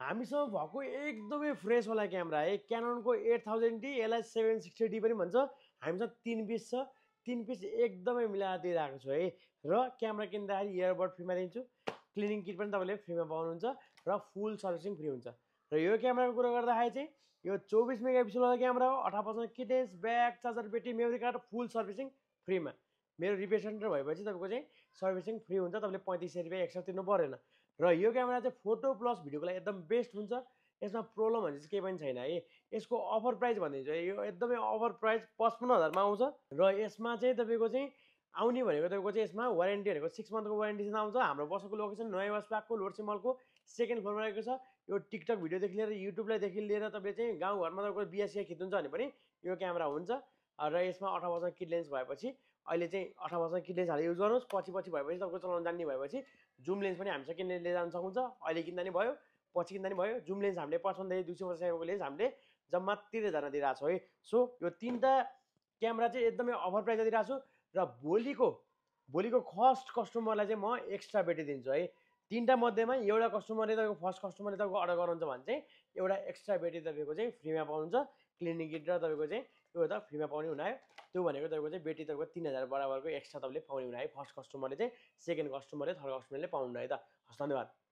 हामीसँग भएको एकदमै फ्रेसवाला क्यामेरा है क्याननको 8000D यसलाई 760D पनि भन्छ। हामीसँग 3 पिस छ, 3 पिस एकदमै मिलाएर दिइरहेको छु है। र क्यामेरा किन्दाखेरि इयरबड फ्रीमा दिन्छु, क्लिनिङ किट पनि तपाईँले फ्रीमा पाउनुहुन्छ र फुल सर्भिसिङ फ्री हुन्छ। र यो क्यामेराको कुरा गर्दाखेरि चाहिँ यो 24 मेगापिक्सलवाला क्यामेरा हो, 18% kit range, back charger, battery, memory card, full servicing फ्रीमा। मेरो रिपेयर सेन्टर भएपछि तपाईँको चाहिँ सर्भिसिङ फ्री हुन्छ, तपाईँले 3500 रुपियाँ एक्स्ट्रा तिर्नु परेन। र यो क्यामेरा चाहिँ फोटो प्लस भिडियोको लागि एकदम बेस्ट हुन्छ। यसमा प्रब्लम भन्ने चाहिँ केही पनि छैन है। यसको अफर प्राइस भनिदिन्छु है, यो एकदमै अफर प्राइस 55,000मा आउँछ। र यसमा चाहिँ तपाईँको चाहिँ आउने भनेको तपाईँको चाहिँ यसमा वारेन्टी भनेको 6 मन्थको वारेन्टीसँग आउँछ। हाम्रो बसेको लोकेसन नयाँ बस पार्कको लोड मलको सेकेन्ड फ्लोरमा रहेको छ। यो टिकटक भिडियोदेखि लिएर युट्युबलाईदेखि लिएर तपाईँले चाहिँ गाउँघरमा तपाईँको बिहा सिहा खिच्नुहुन्छ भने पनि यो क्यामेरा हुन्छ। र यसमा 18% किट लेन्स भएपछि अहिले चाहिँ 18% किट लेन्स हालेर युज गर्नुहोस्, पछि भएपछि तपाईँको चलाउन जान्ने भएपछि जुम लेन्स पनि हामीसँग किन्ने लिएर जान सक्नुहुन्छ। अहिले किन्दा नि भयो, पछि किन्दा नि भयो। जुम लेन्स हामीले 55देखि 200 वर्षको लेन्स हामीले जम्मा 13,000मा दिइरहेको छौँ है। सो यो तीनटा क्यामेरा चाहिँ एकदमै अफर प्राइसमा दिइरहेको छु। र भोलिको फर्स्ट कस्टमरलाई चाहिँ म एक्स्ट्रा ब्याट्री दिन्छु है। तीनटा मध्येमा एउटा कस्टमरले तपाईँको फर्स्ट कस्टमरले तपाईँको अर्डर गर्नुहुन्छ भने चाहिँ एउटा एक्स्ट्रा ब्याट्री तपाईँको चाहिँ फ्रीमा पाउनुहुन्छ। क्लिनिक किट र तपाईँको चाहिँ यो त फ्रीमा पाउने हुना आयो। त्यो भनेको तपाईँको चाहिँ ब्याट्री तपाईँको 3000 बराबरको एक्स्ट्रा तपाईँले पाउने हुना है। फर्स्ट कस्टमरले चाहिँ, सेकेन्ड कस्टमरले, थर्ड कस्टमरले पाउनु है त। हस्, धन्यवाद।